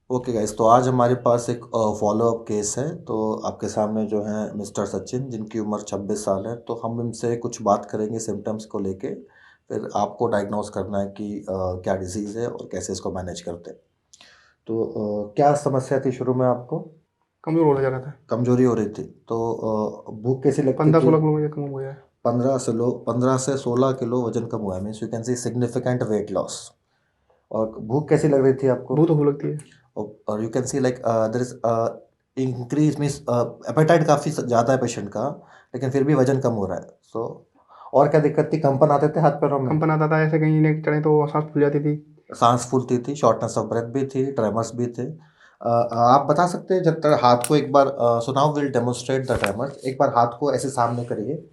Okay guys, तो आज हमारे पास एक फॉलो अप केस है। तो आपके सामने जो है मिस्टर सचिन, जिनकी उम्र 26 साल है। तो हम इनसे कुछ बात करेंगे सिम्टम्स को लेके। फिर आपको डायग्नोस करना है कि क्या डिजीज़ है और कैसे इसको मैनेज करते हैं। तो क्या समस्या थी शुरू में आपको? कमज़ोर होता जा रहा था। कमजोरी हो रही थी। तो भूख कैसी लगती पंद्रह थी? सोलह किलो मुझे कम हो गया है। 15 से 16 किलो वजन कम हुआ है, means you can C significant weight loss. और भूख कैसी लग रही थी आपको? भूख तो खूब लगती है। और you can see like there is increase, means appetite काफ़ी ज़्यादा है पेशेंट का, लेकिन फिर भी वजन कम हो रहा है। सो और क्या दिक्कत थी? कंपन आते थे हाथ पैरों में? कंपन आता था, ऐसे कहीं ने चढ़े तो सांस फूल जाती थी। सांस फूलती थी, शॉर्टनेस ऑफ ब्रेथ भी थी, ट्रेमर्स भी थे। आप बता सकते हैं, जब तक हाथ को एक बार सुनाओ, विल डेमोन्स्ट्रेट द ट्रेमर्स। एक बार हाथ को ऐसे सामने करिए।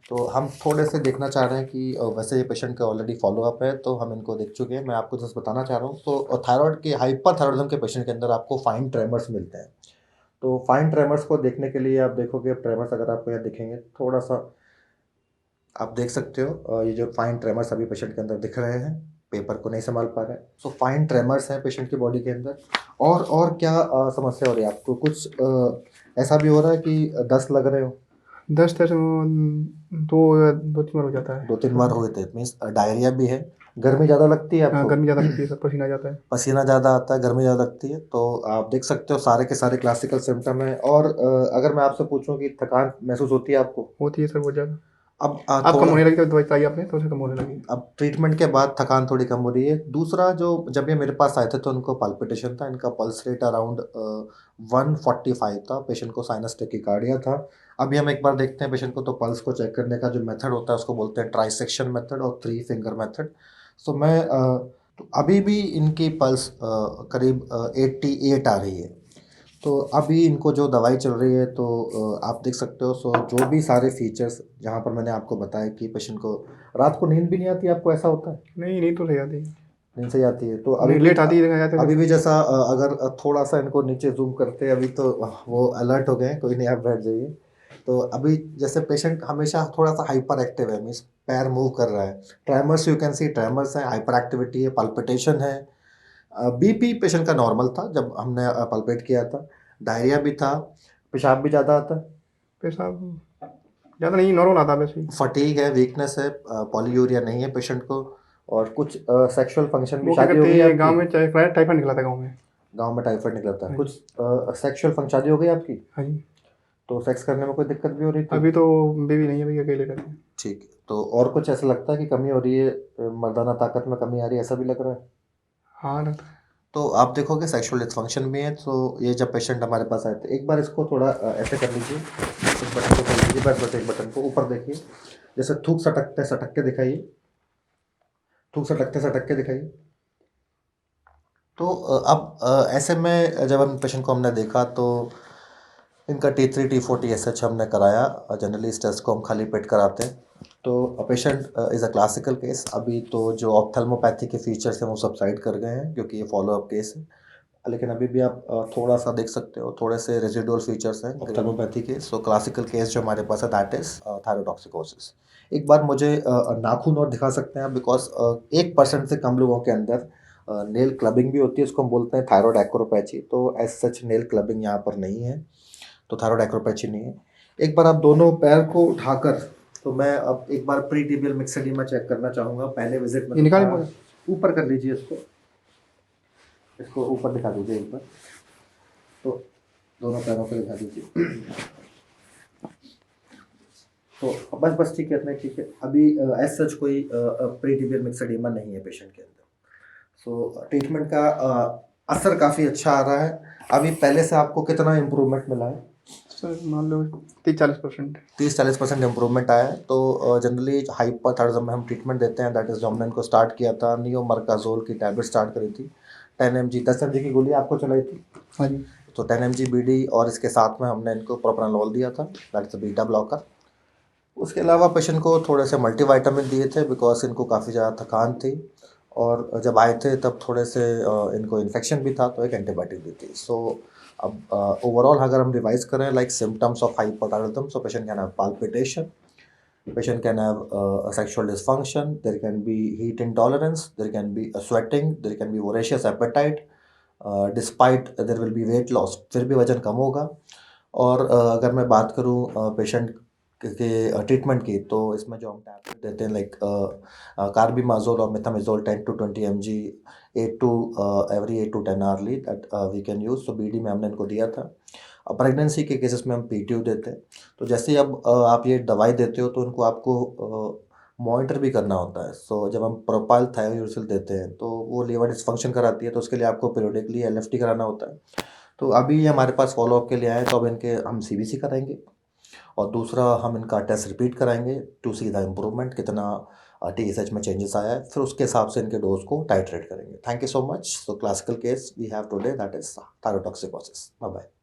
तो हम थोड़े से देखना चाह रहे हैं कि वैसे ये पेशेंट का ऑलरेडी फॉलो अप है, तो हम इनको देख चुके हैं। मैं आपको जस्ट बताना चाह रहा हूँ। तो थायराइड के, हाइपर थायराइडिज्म के पेशेंट के अंदर आपको फाइन ट्रेमर्स मिलते हैं। तो फाइन ट्रेमर्स को देखने के लिए आप देखोगे, ट्रेमर्स अगर आपको यहाँ दिखेंगे थोड़ा सा, आप देख सकते हो ये जो फाइन ट्रेमर्स अभी पेशेंट के अंदर दिख रहे हैं, पेपर को नहीं संभाल पा रहे हैं। सो फाइन ट्रेमर्स हैं पेशेंट की बॉडी के अंदर। और क्या समस्या हो रही है आपको? कुछ ऐसा भी हो रहा है कि दस्त लग रहे हो? 10 दो दो तीन बार हो जाता है दो तीन बार ऐसा। हुए थे, मीन्स डायरिया भी है। गर्मी ज़्यादा लगती है हाँ, आपको? गर्मी ज़्यादा लगती है, सब पसीना आ जाता है। पसीना ज़्यादा आता है, गर्मी ज़्यादा लगती है। तो आप देख सकते हो सारे के सारे क्लासिकल सिम्टम है। और अगर मैं आपसे पूछूं कि थकान महसूस होती है आपको? होती है सर बहुत ज़्यादा। अब अब कम थोड़ा, होने लगी, तो दवाई बताई आपने तो उसे कम होने लगी। अब ट्रीटमेंट के बाद थकान थोड़ी कम हो रही है। दूसरा, जो जब ये मेरे पास आए थे तो इनको पाल्पिटेशन था, इनका पल्स रेट अराउंड 145 था। पेशेंट को साइनस टेकिकार्डिया था। अभी हम एक बार देखते हैं पेशेंट को। तो पल्स को चेक करने का जो मेथड होता है उसको बोलते हैं ट्राइसेक्शन मेथड और थ्री फिंगर मेथड। सो मैं तो अभी भी इनकी पल्स करीब 88 आ रही है। तो अभी इनको जो दवाई चल रही है, तो आप देख सकते हो। सो जो भी सारे फीचर्स जहाँ पर मैंने आपको बताया कि पेशेंट को रात को नींद भी नहीं आती, आपको ऐसा होता है? नहीं, नहीं तो सही आती है। नींद सही आती है। तो नहीं, लेट आती है जाते अभी जब। भी जैसा अगर थोड़ा सा इनको नीचे जूम करते हैं अभी, तो वो अलर्ट हो गए हैं। कोई नहीं, आप बैठ जाइए। तो अभी जैसे पेशेंट हमेशा थोड़ा सा हाइपर एक्टिव है, मीन्स पैर मूव कर रहा है। ट्रैमर्स, यू कैन सी ट्रैमर्स है, हाइपर एक्टिविटी है, पल्पिटेशन है। बीपी पेशेंट का नॉर्मल था जब हमने पल्पेट किया था। डायरिया भी था। पेशाब भी ज़्यादा आता है। पेशाब ज़्यादा नहीं, नॉर्मल आता है वैसे ही। फटीग है, वीकनेस है, पॉलीयूरिया नहीं है पेशेंट को। और कुछ सेक्सुअल फंक्शन भी, वो क्या शादी हो करते गई हैं, आपकी? गाँव में टाइफाइड निकला था गाँव में। गांव में टाइफाइड निकला था हाँ कुछ। जी। सेक्सुअल फंक्शन, शादी हो गई आपकी? हाँ जी। तो सेक्स करने में कोई दिक्कत भी हो रही थी? अभी तो बेबी नहीं है, अभी अकेले रहते हैं। ठीक है। तो और कुछ ऐसा लगता है कि कमी हो रही है, मर्दाना ताकत में कमी आ रही है, ऐसा भी लग रहा है? हाँ, लगता है। तो आप देखोगे सेक्सुअल डिस्फंक्शन भी है। तो ये जब पेशेंट हमारे पास आए थे, एक बार इसको थोड़ा ऐसे कर लीजिए। इस बटन को कर लीजिए, बस बस एक बटन को ऊपर देखिए। जैसे थूक सटकते सटक के दिखाइए। थूक सटकते सटक के दिखाइए। तो अब ऐसे में जब हम पेशेंट को हमने देखा, तो इनका T3 T4 TSH हमने कराया। जनरली इस टेस्ट को हम खाली पेट कराते हैं। तो patient is a classical case. अभी तो जो ऑप्थेल्मोपैथी के फीचर्स हैं वो सबसाइड कर गए हैं, क्योंकि ये फॉलो अप केस है। लेकिन अभी भी आप थोड़ा सा देख सकते हो, थोड़े से रेजिडुअल फीचर्स हैं ऑप्थेल्मोपैथी के। सो क्लासिकल केस जो हमारे पास है, दैट इज थायरोटॉक्सिकोसिस। एक बार मुझे नाखून और दिखा सकते हैं आप? बिकॉज 1% से कम लोगों के अंदर नेल क्लबिंग भी होती है, इसको हम बोलते हैं थायरॉयड एक्रोपैची। तो एज सच नेल क्लबिंग यहाँ पर नहीं है। तो थायरॉयड एक्रोपैची नहीं है। एक बार आप दोनों पैर को उठाकर, तो मैं अब एक बार प्री टिबियल मिक्सेडिमा चेक करना चाहूँगा। पहले विजिट में ये तो निकाल था। पूरा। ऊपर कर लीजिए इसको। इसको ऊपर दिखा दीजिए एक बार। तो दोनों पैरों को दिखा दीजिए। तो बस बस ठीक है, इतना ठीक है। अभी एज सच कोई प्री टिबियल मिक्सेडिमा नहीं है पेशेंट के अंदर। सो ट्रीटमेंट का असर काफ़ी अच्छा आ रहा है। अभी पहले से आपको कितना इम्प्रूवमेंट मिला है? सर मान लो 30-40%। 30-40% इम्प्रूवमेंट आया है। तो जनरली हाइपरथायरॉयडिज्म में हम ट्रीटमेंट देते हैं, दैट इज जो हमने इनको स्टार्ट किया था, नियोमर्काजोल की टैबलेट स्टार्ट करी थी। 10 mg, 10 mg की गोली आपको चलाई थी। हाँ जी। तो 10 mg BD, और इसके साथ में हमने इनको प्रोप्रानोल दिया था, दैट इज बीटा ब्लॉकर। उसके अलावा पेशेंट को थोड़े से मल्टीविटामिन दिए थे, बिकॉज इनको काफ़ी ज़्यादा थकान थी। और जब आए थे तब थोड़े से इनको इन्फेक्शन भी था, तो एक एंटीबायोटिक दी थी। सो अब ओवरऑल अगर हम रिवाइज करें, like symptoms of hypothyroidism, so patient can have palpitation, patient can have a sexual dysfunction, there can be heat intolerance, there can be a sweating, there can be voracious appetite, despite there will be weight loss, फिर भी वज़न कम होगा। और अगर मैं बात करूँ patient के ट्रीटमेंट की, तो इसमें जो हम टैबलेट देते हैं लाइक कार्बिमाज़ोल और methimazole 10 to 20 mg 8 to every 8 to 10 hourly that we can use. तो बीडी में हमने इनको दिया था। प्रेगनेंसी के केसेस में हम पीटीयू देते हैं। तो जैसे ही अब आप ये दवाई देते हो तो इनको आपको मॉनिटर भी करना होता है। सो जब हम प्रोपाइल थायोउरेसिल देते हैं तो वो लीवर डिस्फंक्शन कराती है, तो उसके लिए आपको पीरियोडिकली एलएफटी कराना होता है। तो अभी ये हमारे पास फ़ॉलो-अप के लिए आए हैं, तो अब इनके हम सीबीसी कराएँगे और दूसरा हम इनका टेस्ट रिपीट कराएँगे टू सी द इम्प्रूवमेंट, कितना टीएसएच में चेंजेस आया है। फिर उसके हिसाब से इनके डोज़ को टाइट्रेट करेंगे। Thank you so much. So classical case we have today that is thyrotoxicosis. Bye bye.